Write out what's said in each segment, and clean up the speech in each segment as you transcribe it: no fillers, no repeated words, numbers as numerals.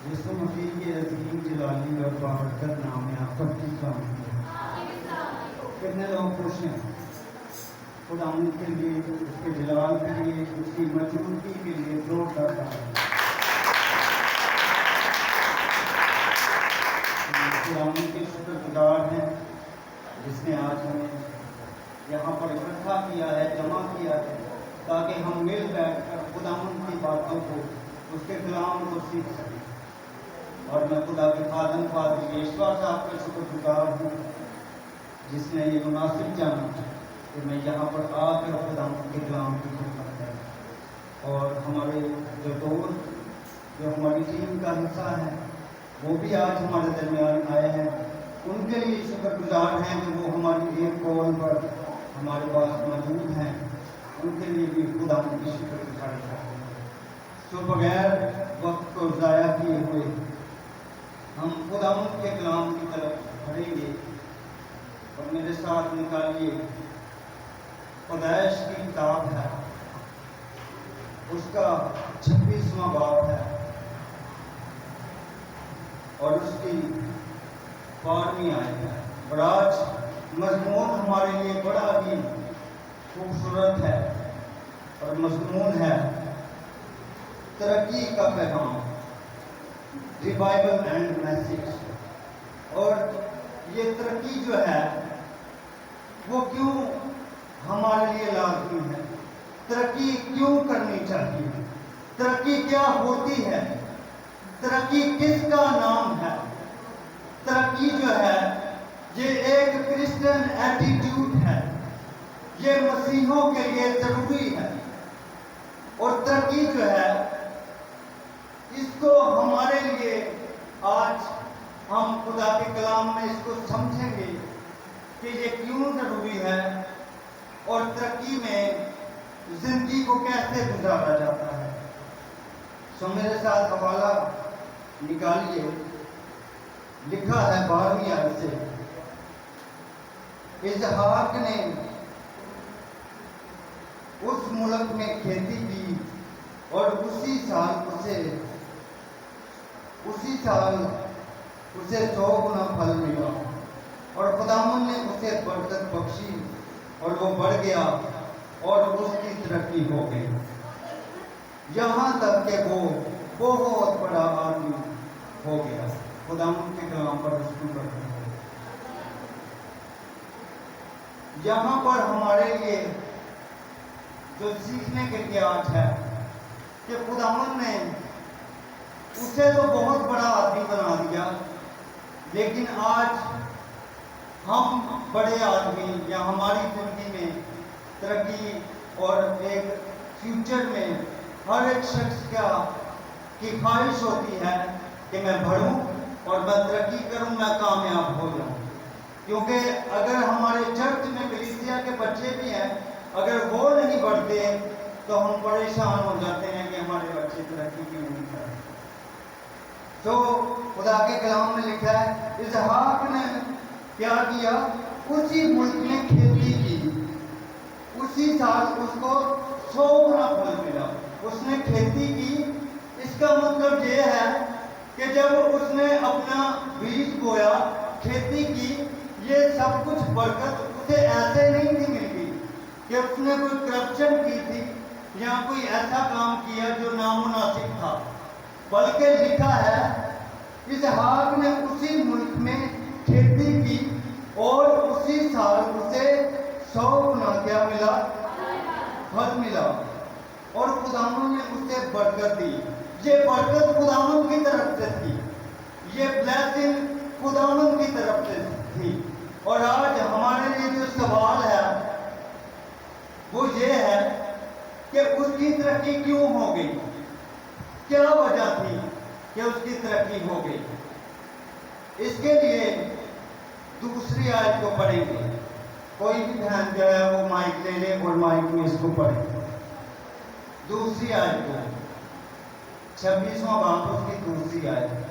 یسوع مسیح کے عظیم جلالی اور بابرکت نام میں آپ سب کی سلام ہے۔ کتنے لوگ خوش ہیں خدا ان کے لیے، اس کے جلال کے لیے، اس کی مجبوری کے لیے زور کرتا ہے۔ خدا ان کے شکر گزار ہیں جس نے آج ہمیں یہاں پر اکٹھا کیا ہے، جمع کیا ہے، تاکہ ہم مل بیٹھ کر خدا ان کی باتوں کو، اس کے کلام کو سیکھ سکیں۔ اور میں خدا کے خادم پادری یشوا صاحب کا شکر گزار ہوں جس نے یہ مناسب جانا کہ میں یہاں پر آ کر خدا کے کلام کی خدمت کروں۔ اور ہمارے جو دوست جو ہماری ٹیم کا حصہ ہیں وہ بھی آج ہمارے درمیان آئے ہیں، ان کے لیے شکر گزار ہیں کہ وہ ہماری ایک کال پر ہمارے پاس موجود ہیں، ان کے لیے بھی خدا کی شکر گزاری کرتے ہیں۔ تو بغیر وقت کو ضائع کیے ہوئے ہم خدا کے کلام کی طرف بڑھیں گے، اور میرے ساتھ نکالیے پیدائش کی کتاب ہے، اس کا 26واں باب ہے اور اس کی 12ویں آیت ہے۔ اور آج مضمون ہمارے لیے بڑا ہی خوبصورت ہے اور مضمون ہے ترقی کا پیغام، ریوائول اینڈ میسج۔ اور یہ ترقی جو ہے وہ کیوں ہمارے لیے لازمی ہے، ترقی کیوں کرنی چاہیے، ترقی کیا ہوتی ہے، ترقی کس کا نام ہے۔ ترقی جو ہے یہ ایک کرسچن ایٹیٹیوڈ ہے، یہ مسیحوں کے لیے ضروری ہے۔ اور ترقی جو ہے اس کو ہمارے لیے آج ہم خدا کے کلام میں اس کو سمجھیں گے کہ یہ کیوں ضروری ہے اور ترقی میں زندگی کو کیسے گزارا جاتا ہے۔ سو میرے ساتھ حوالہ نکالیے، لکھا ہے 12ویں آیت سے، اسحاق نے اس ملک میں کھیتی کی اور اسی سال اسے 100 گنا پھل ملا، اور خداوند نے اسے برکت بخشی اور وہ بڑھ گیا اور اس کی ترقی ہو گئی، یہاں تک کہ وہ بہت بڑا آدمی ہو گیا۔ خداوند کے کلام پر رسول کرتے ہیں۔ یہاں پر ہمارے لیے جو سیکھنے کے قیاس ہے کہ خداوند نے اسے تو بہت بڑا آدمی بنا دیا، لیکن آج ہم بڑے آدمی یا ہماری زندگی میں ترقی اور ایک فیوچر میں ہر ایک شخص کی خواہش ہوتی ہے کہ میں بڑھوں اور میں ترقی کروں، میں کامیاب ہو جاؤں۔ کیونکہ اگر ہمارے چرچ میں کلیسیا کے بچے بھی ہیں، اگر وہ نہیں بڑھتے تو ہم پریشان ہو جاتے ہیں کہ ہمارے بچے ترقی کیوں نہیں کر رہے۔ تو خدا کے کلام میں لکھا ہے اسحاق نے کیا کیا، اسی ملک میں کھیتی کی، اسی سال اس کو 100 گنا پھل ملا۔ اس نے کھیتی کی، اس کا مطلب یہ ہے کہ جب اس نے اپنا بیج بویا، کھیتی کی، یہ سب کچھ برکت اسے ایسے نہیں تھی ملتی کہ اس نے کوئی کرپشن کی تھی یا کوئی ایسا کام کیا جو نامناسب تھا، بلکہ لکھا ہے اسحاق نے اسی ملک میں کھیتی کی اور اسی سال اسے 100 گنا کیا ملا، پھل ملا، اور خداوند نے اسے برکت دی۔ یہ برکت خداوند کی طرف سے تھی، یہ بلیسنگ خداوند کی طرف سے تھی۔ اور آج ہمارے لیے جو سوال ہے وہ یہ ہے کہ اس کی ترقی کیوں ہو گئی، کیا وجہ تھی کہ اس کی ترقی ہو گئی۔ اس کے لیے دوسری آیت کو پڑھیں گے، کوئی بھی بہن جو ہے وہ مائک لے لے اور مائک میں اس کو پڑھیں۔ دوسری آیت کو 26واں باب اس کی دوسری آیت۔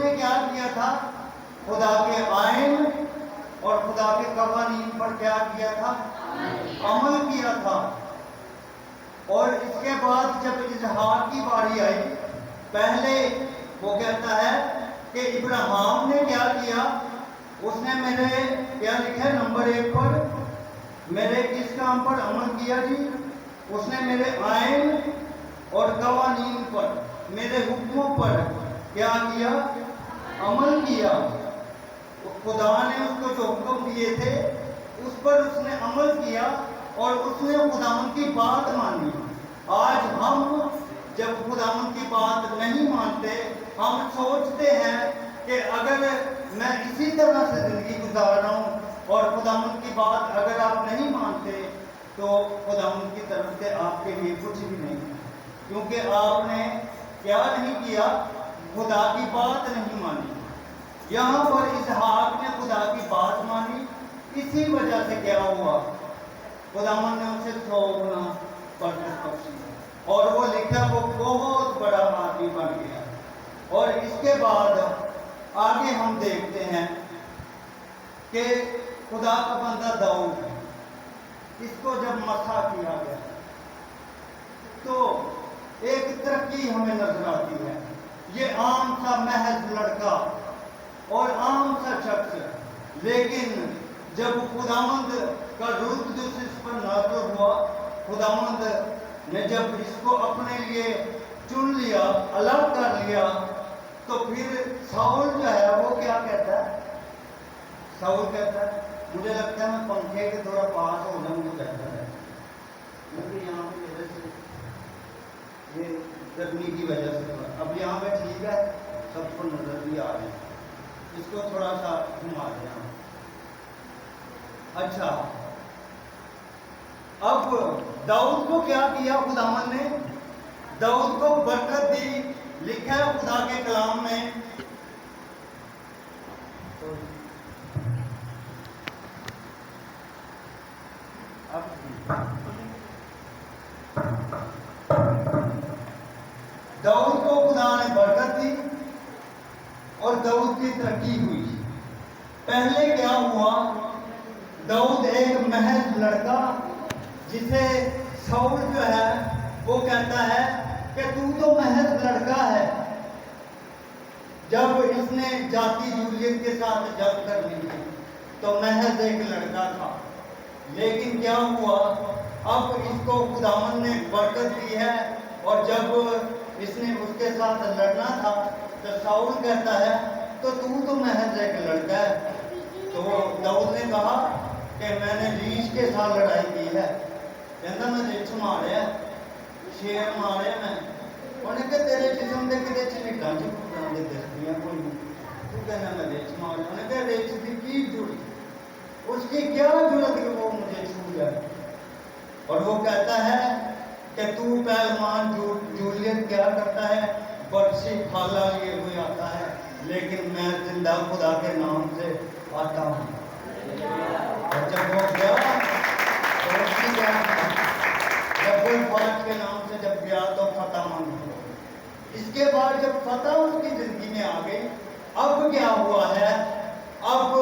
نے کیا کیا تھا؟ خدا کے آئین اور خدا کے قوانین پر کیا کیا تھا؟ عمل کیا تھا۔ اور اس کے بعد جب اظہار کی باری آئی، پہلے وہ کہتا ہے کہ ابراہیم نے کیا کیا؟ اس نے میرے کیا لکھا ہے نمبر 1 پر، میرے کس کام پر عمل کیا جی؟ اس نے میرے آئین اور قوانین پر، میرے حکموں پر کیا کیا؟ عمل کیا۔ خدا نے اس کو جو حکم دیے تھے اس پر اس نے عمل کیا اور اس نے خداوند کی بات مانی۔ آج ہم جب خداوند کی بات نہیں مانتے، ہم سوچتے ہیں کہ اگر میں اسی طرح سے زندگی گزار رہا ہوں اور خداوند کی بات اگر آپ نہیں مانتے تو خداوند کی طرف سے آپ کے لیے کچھ بھی نہیں ہے، کیونکہ آپ نے کیا نہیں کیا؟ خدا کی بات نہیں مانی۔ یہاں پر اسحاق نے خدا کی بات مانی، اسی وجہ سے کیا ہوا؟ خداوند نے اسے 100 گنا برکت بخشی اور وہ لکھا وہ بہت بڑا آدمی بن گیا۔ اور اس کے بعد آگے ہم دیکھتے ہیں کہ خدا کا بندہ داؤد، اس کو جب مسح کیا گیا تو ایک ترقی ہمیں نظر آتی ہے۔ یہ عام سا محض لڑکا اور عام سا شخص، لیکن جب خداوند کا روح قدس اس پر نازل ہوا، خداوند نے جب اس کو اپنے لیے چن لیا، الگ کر لیا، تو پھر ساؤل جو ہے وہ کیا کہتا ہے؟ ساؤل کہتا ہے مجھے لگتا ہے میں پنکھے کے تھوڑا پاس ہو جاؤں تو بہتر ہے، کیونکہ یہاں پہ میرے سے یہ گرمی کی وجہ سے اب یہاں پہ ٹھیک ہے، سب کو نظر بھی آ رہے ہیں، اس کو تھوڑا سا گھما دیا۔ اچھا، اب داؤد کو کیا کیا خداوند نے؟ داؤد کو برکت دی۔ لکھا ہے خدا کے کلام میں، داؤد کو خدا نے برکت دی اور داؤد کی ترقی ہوئی۔ پہلے کیا ہوا؟ داؤد ایک محض لڑکا جسے ساؤل جو ہے وہ کہتا ہے کہ تو محض لڑکا ہے۔ جب اس نے جاتی جولیت کے ساتھ جنگ کر لی تو محض ایک لڑکا تھا، لیکن کیا ہوا؟ اب اس کو خداوند نے برکت دی ہے، اور جب اس نے اس کے ساتھ لڑنا تھا تو ساؤل کہتا ہے تو محض ایک لڑکا ہے۔ تو داؤد نے کہا کہ میں نے ریچھ کے ساتھ لڑائی کی ہے، کہتا میں ریچھ مارے شیر مارے میں، انہیں کہ تیرے جسم دے کدے چلیٹاں چکاں دے دستیاں کوئی نہیں، تو کہنا میں ریچھ مارے، انہیں کہ ریچھ دی کی جڑی، اس کی کیا ضرورت کہ وہ مجھے چھو جائے؟ اور وہ کہتا ہے کہ تو پہلوان جولیت کیا کرتا ہے؟ برچی پھالا لیے ہوئے آتا ہے، لیکن میں زندہ خدا کے نام سے آتا ہوں۔ اور جب وہ گیا تو اس کی کیا جب وہ فوج کے نام سے جب گیا تو فتح مند ہوا۔ اس کے بعد جب فتح اس کی زندگی میں آ گئی، اب کیا ہوا ہے؟ اب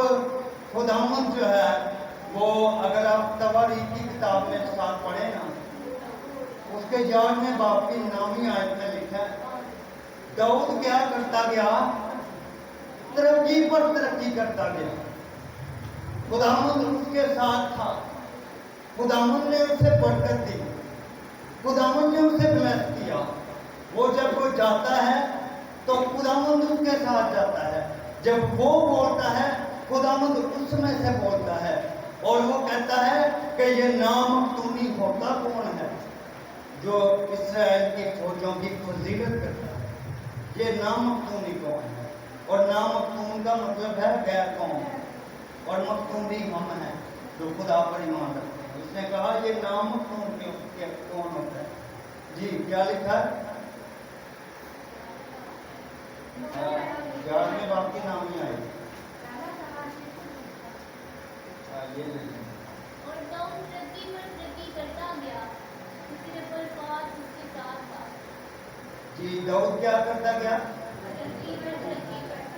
خداوند جو ہے وہ، اگر آپ تواریخ کی کتاب میں ساتھ پڑھیں نا، اس کے 11ویں باب کی 9ویں آیت میں لکھا ہے داؤد کیا کرتا گیا؟ ترقی پر ترقی کرتا گیا۔ خداوند اس کے ساتھ تھا، خداوند نے اسے برکت دی، خداوند نے اسے بلیس کیا۔ وہ جب وہ جاتا ہے تو خداوند اس کے ساتھ جاتا ہے، جب وہ بولتا ہے خداوند اس میں سے بولتا ہے، اور وہ کہتا ہے کہ یہ نامختونی ہوتا کون ہے جو اسرائیل کی فوجوں کی فضیلت کرتا ہے؟ یہ نامختونی کون ہے؟ اور نامختون کا مطلب ہے غیر قوم، اور مختون بھی ہم ہیں جو خدا پر ایمان رکھتے ہیں۔ اس نے کہا یہ نامختون کون ہوتا ہے؟ جی کیا لکھا ہے؟ 11ویں باب کی 9ویں آئی یہ اور داؤد ترقی پر ترقی کرتا گیا، اس کے پرکار اس کے ساتھ تھا۔ جی داؤد کیا کرتا گیا؟ ترقی پر ترقی کرتا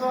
2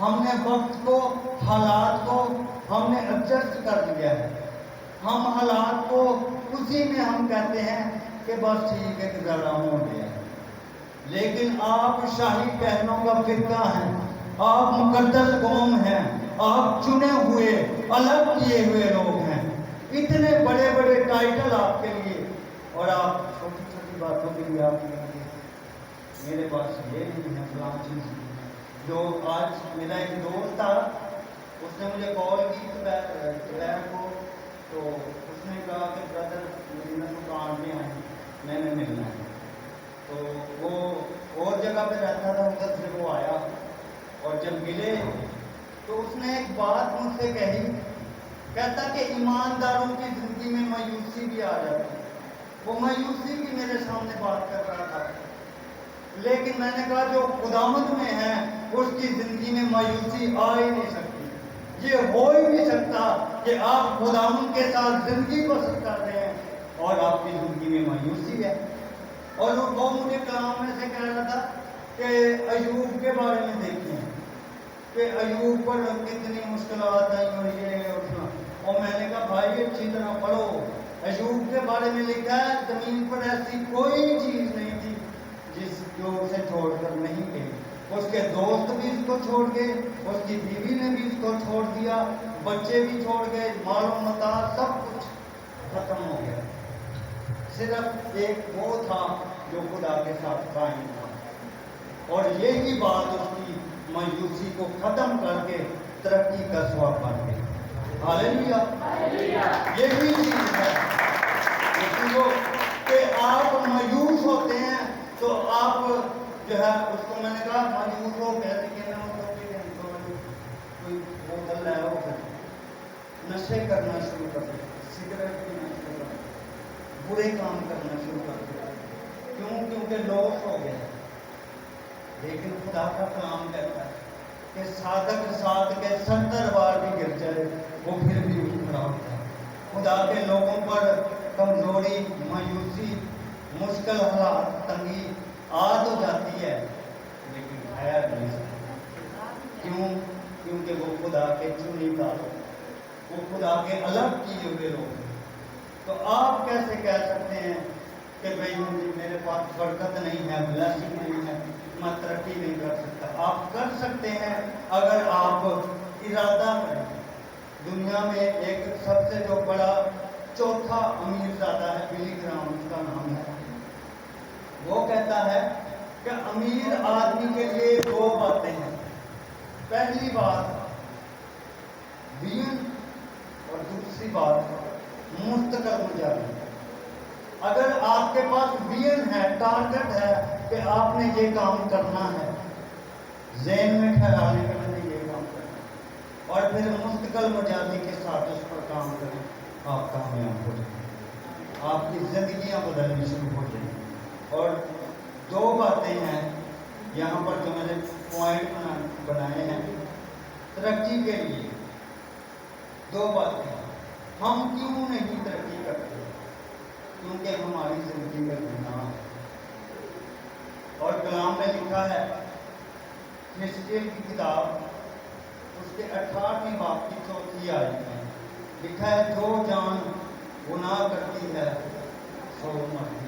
ہم نے وقت کو، حالات کو ہم نے ایڈجسٹ کر لیا ہے. ہم حالات کو اسی میں ہم کہتے ہیں کہ بس ٹھیک ہے گزارا ہو گیا. لیکن آپ شاہی بہنوں کا فرقہ ہیں، آپ مقدس قوم ہیں، آپ چنے ہوئے الگ کیے ہوئے لوگ ہیں. اتنے بڑے بڑے ٹائٹل آپ کے لیے، اور آپ چھوٹی چھوٹی باتوں کے لیے آپ کہیں گے میرے پاس یہ نہیں ہے فلاں چیز. جو آج میرا ایک دوست تھا، اس نے مجھے کال کی دوپہر کو، تو اس نے کہا کہ برادر مدینہ دکان میں آئے، میں نے ملنا ہے. تو وہ اور جگہ پہ رہتا تھا، ادھر سے وہ آیا، اور جب ملے تو اس نے ایک بات مجھ سے کہی. کہتا کہ ایمانداروں کی زندگی میں مایوسی بھی آ جاتی ہے. وہ مایوسی بھی میرے سامنے بات کر رہا تھا. لیکن میں نے کہا جو خداوند میں ہے اس کی زندگی میں مایوسی آ ہی نہیں سکتی. یہ ہو ہی نہیں سکتا کہ آپ خداوند کے ساتھ زندگی بسر کر رہے ہیں اور آپ کی زندگی میں مایوسی ہے. اور وہ مجھے کلام میں سے کہہ رہا تھا کہ ایوب کے بارے میں دیکھیں کہ ایوب پر کتنی مشکلات آئی اور یہ اور میں نے کہا بھائی اچھی طرح پڑھو. ایوب کے بارے میں لکھا ہے زمین پر ایسی کوئی چیز نہیں تھی جس جو اسے چھوڑ کر نہیں گئی. اس کے دوست بھی اس کو چھوڑ گئے، اس کی بیوی نے بھی اس کو چھوڑ دیا، بچے بھی چھوڑ گئے، مال و متاع سب کچھ ختم ہو گیا. صرف ایک وہ تھا جو خدا کے ساتھ قائم تھا، اور یہی بات اس کی مایوسی کو ختم کر کے ترقی کا سبب بن گئی. ہاللیلویہ. یہی چیز ہے کہ آپ مایوس ہوتے ہیں تو آپ جو ہے اس کو، میں نے کہا مایوس ہو کیسے کہنا کوئی بوتل لے ہو پھر نشے کرنا شروع کر دے، سگریٹ پینا شروع کر دے، برے کام کرنا شروع کر دے. کیونکہ لوس ہو گیا. لیکن خدا کا کلام کہتا ہے کہ صادق ساتھ کے 70 بار بھی گر جائے وہ پھر بھی اٹھ کھڑا ہوتا ہے. خدا کے لوگوں پر کمزوری، مایوسی، مشکل حالات، تنگی آ تو جاتی ہے لیکن ٹھہر نہیں سکتی. کیونکہ وہ خدا کے چنیدہ لوگ، وہ خدا کے الگ کیے ہوئے لوگ ہیں. تو آپ کیسے کہہ سکتے ہیں کہ بھئی میرے پاس برکت نہیں ہے، بلیسنگ نہیں ہے، میں ترقی نہیں کر سکتا؟ آپ کر سکتے ہیں اگر آپ ارادہ کریں. دنیا میں ایک سب سے جو بڑا چوتھا امیر زادہ ہے، بلی گرام اس کا نام ہے. وہ کہتا ہے کہ امیر آدمی کے لیے 2 باتیں ہیں. پہلی بات دین، اور دوسری بات مستقل مجاہدہ. اگر آپ کے پاس ویژن ہے، ٹارگٹ ہے کہ آپ نے یہ کام کرنا ہے، ذہن میں ٹھہرانے کے لیے یہ کام کرنا ہے، اور پھر مستقل مجازی کے ساتھ اس پر کام کریں، آپ کامیاب ہو جائیں، آپ کی زندگیاں بدلنی شروع ہو جائیں. اور 2 باتیں ہیں یہاں پر جو میں نے پوائنٹ بنائے ہیں ترقی کے لیے. 2 باتیں. ہم کیوں نہیں ترقی کرتے؟ کیونکہ ہماری زندگی میں گناہ ہے. اور کلام میں لکھا ہے حزقیل کی کتاب اس کے 18ویں باب کی 4تھی آیت میں لکھا ہے جو جان گناہ کرتی ہے سو مرتی ہے.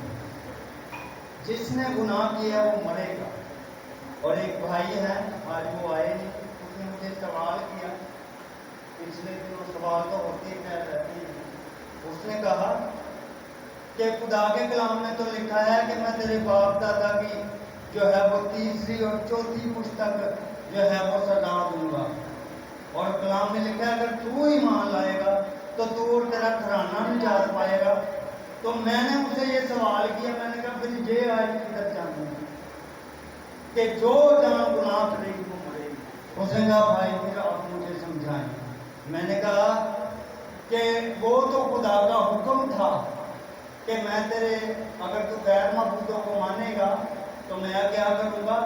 جس نے گناہ کیا وہ مرے گا. اور ایک بھائی ہے، آج وہ آئے نہیں، اس نے مجھے سوال کیا. پچھلے دنوں سوال تو ہوتی ہے رہتی ہے. اس نے کہا کہ خدا کے کلام میں تو لکھا ہے کہ میں تیرے باپ دادا کی جو ہے وہ 3ری اور 4تھی پشتک جو ہے وہ سجا دوں گا. اور کلام میں لکھا ہے اگر تو ایمان لائے گا تو تو اور تیرا گھرانہ نجات پائے گا. تو میں نے اسے یہ سوال کیا، میں نے کہا پھر یہ آیت کدھر جانی ہے کہ جو جان گناہ کرے گی وہ مرے گی؟ اس نے کہا بھائی پھر آپ مجھے سمجھائیں. میں نے کہا کہ وہ تو خدا کا حکم تھا کہ میں تیرے، اگر تو غیر معبودوں کو مانے گا تو میں کیا کروں گا؟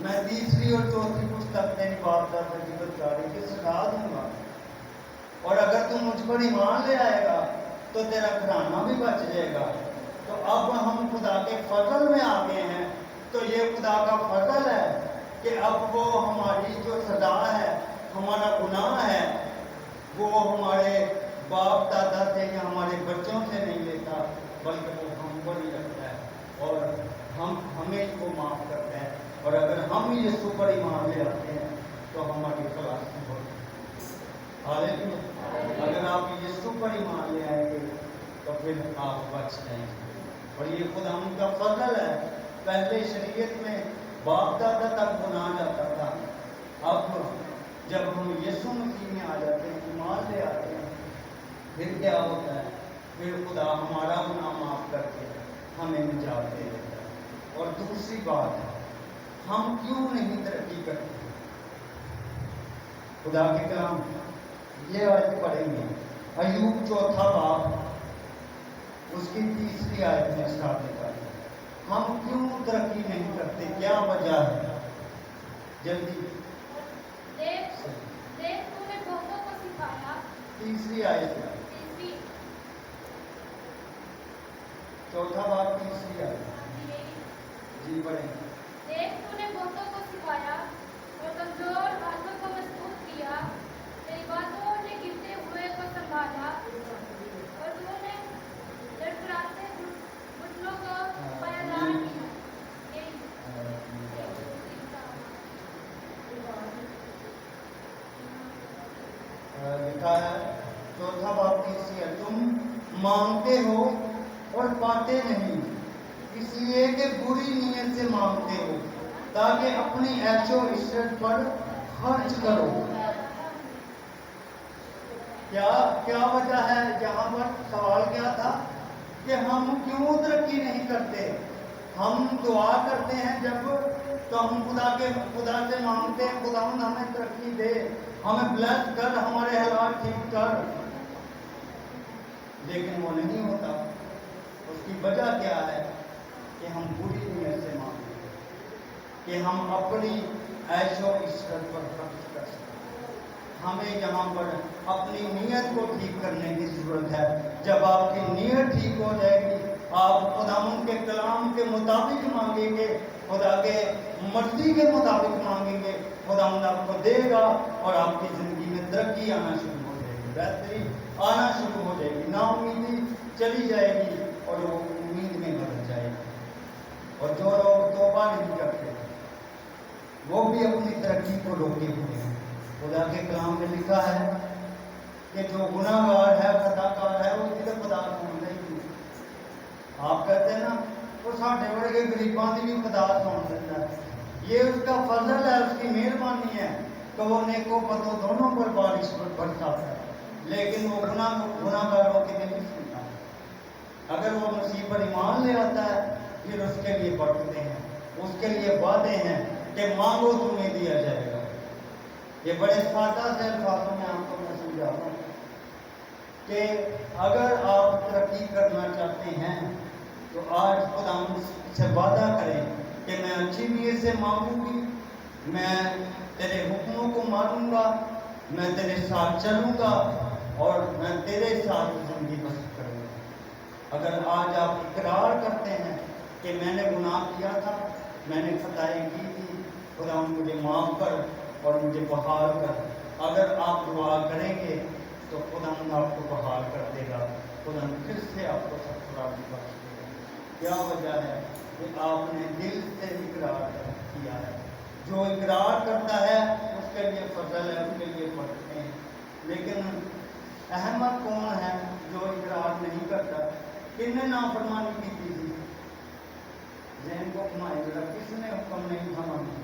میں 3ری اور 4تھی پشتک تیری باپ دادا کی بدکاری کی سکھا دوں گا. اور اگر تم مجھ پر ایمان لے آئے گا تو تیرا گھرانہ بھی بچ جائے گا. تو اب ہم خدا کے فضل میں آ گئے ہیں. تو یہ خدا کا فضل ہے کہ اب وہ ہماری جو سزا ہے، ہمارا گناہ ہے، وہ ہمارے باپ دادا سے یا ہمارے بچوں سے نہیں لیتا، بلکہ وہ ہم کو نہیں رکھتا ہے اور ہمیں کو معاف کرتا ہے. اور اگر ہم یسوع پر ایمان لے آتے ہیں تو ہماری خلاصی ہوتی ہے. ہاللیلویا. اگر آپ یسوع پر ایمان لے آئیں گے تو پھر آپ بچ جائیں گے. اور یہ خدا ان کا فضل ہے. پہلے شریعت میں باپ دادا تک گناہ جاتا تھا، اب جب ہم یسوع مسیح میں آ جاتے ہیں، ایمان لے آتے ہیں، پھر کیا ہوتا ہے؟ پھر خدا ہمارا گناہ معاف کر کے ہمیں نجات دے دیتا ہے. اور دوسری بات ہے، ہم کیوں نہیں ترقی کرتے؟ خدا کے کلام یہ آیت پڑھیں گے، ایوب 4 باب اس کی 3 آیت میں اسٹارٹ لکھا ہے. ہم کیوں ترقی نہیں کرتے؟ کیا وجہ ہے؟ جلدی. دیکھ تو نے بہتوں کو سکھایا. 3 آیت ہے، 4 باب 3 آیت. جی پڑھیں. دیکھ تو نے بہتوں کو سکھایا اور کمزور ہاتھوں کو مضبوط کیا. تیری باتوں نے گرتے ہوئے کو سنبھالا اور تو نے لڑکھڑاتے گھٹنوں کو پائیدار کیا. لکھا ہے 4 باب 3 ہے، تم مانگتے ہو اور پاتے نہیں، اس لیے کہ بری نیت سے مانگتے ہو تاکہ اپنی عیش و عشرت پر خرچ کرو. کیا وجہ ہے؟ یہاں پر سوال کیا تھا کہ ہم کیوں ترقی نہیں کرتے؟ ہم دعا کرتے ہیں جب تو ہم خدا سے مانگتے ہیں، خدا ہمیں ترقی دے، ہمیں بلیس کر، ہمارے حالات ٹھیک کر، لیکن وہ نہیں ہوتا. اس کی وجہ کیا ہے؟ کہ ہم بری نیت سے مانگتے ہیں کہ ہم اپنی عیش و عشرت پر خرچ کر سکیں. ہمیں یہاں پر اپنی نیت کو ٹھیک کرنے کی ضرورت ہے. جب آپ کی نیت ٹھیک ہو جائے گی، آپ خداوند کے کلام کے مطابق مانگیں گے، خدا کے مرضی کے مطابق مانگیں گے، خداوند آپ کو دے گا اور آپ کی زندگی میں ترقی آنا شروع ہو جائے گی، بہتری آنا شروع ہو جائے گی، نا امیدی چلی جائے گی اور وہ امید میں بدل جائے گی. اور جو لوگ توبہ نہیں کرتے وہ بھی اپنی ترقی کو روکے ہوئے ہیں. خدا کے کلام میں لکھا ہے کہ جو گناہ گار ہے، خطا کار ہے، وہ کسی خدا سن نہیں. آپ کہتے ہیں نا وہ ساڈے ورگے غریباں دی بھی خدا سن لیتا ہے. یہ اس کا فضل ہے، اس کی مہربانی ہے کہ وہ نیکوں بدوں دونوں پر بارش برساتا ہے. لیکن وہ گناہ گاروں کی نہیں سنتا. اگر وہ مسیح پر ایمان لے آتا ہے، پھر اس کے لیے برکتیں ہیں، اس کے لیے وعدے ہیں کہ مانگو تمہیں دیا جائے گا. یہ بڑے سادہ سے الفاظوں میں آپ کو میں سمجھاتا ہوں کہ اگر آپ ترقی کرنا چاہتے ہیں تو آج خدا سے وعدہ کریں کہ میں اچھی نیت سے مانگوں گی، میں تیرے حکموں کو مانوں گا، میں تیرے ساتھ چلوں گا اور میں تیرے ساتھ زندگی بسر کروں گا. اگر آج آپ اقرار کرتے ہیں کہ میں نے گناہ کیا تھا، میں نے خطائیں کی تھی، خدا مجھے معاف کر اور مجھے بحال کر، اگر آپ دعا کریں گے تو خدا آپ کو بحال کر دے گا، خدا پھر سے آپ کو سب خرابی بخش دے گا. کیا وجہ ہے؟ کہ آپ نے دل سے اقرار کیا ہے. جو اقرار کرتا ہے اس کے لیے فضل ہے، اس کے لیے برکتیں ہیں. لیکن احمد کون ہے جو اقرار نہیں کرتا؟ کن نے نافرمانی کی تھی؟ ذہن کو گھمائے ذرا، کس نے حکم نہیں تھا مانی؟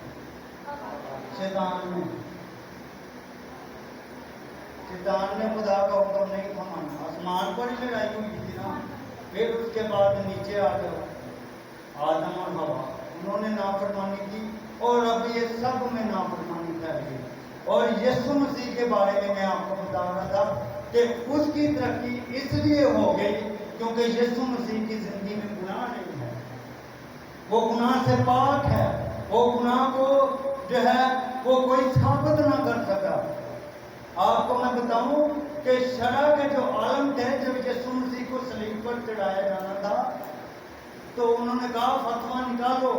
شیطان نے. شیطان نے خدا کا حکم نہیں تھا مانا. آسمان پر ہی لڑائی ہوئی تھی نا. پھر اس کے بعد نیچے آ جاؤ، آدم اور ہوا، انہوں نے نافرمانی کی اور اب یہ سب میں نافرمانی پھیل گئی. اور یسوع مسیح کے بارے میں آپ کو بتا رہا تھا کہ اس کی ترقی اس لیے ہو گئی کیونکہ یسوع مسیح کی زندگی میں گناہ نہیں ہے، وہ گناہ سے پاک ہے، وہ گناہ کو جو ہے وہ کوئی ثابت نہ کر سکا. آپ کو میں بتاؤں کہ شرع کے جو عالم تھے، جب یسوع مسیح کو صلیب پر چڑھایا جانا تھا تو انہوں نے کہا فتویٰ نکالو،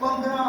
15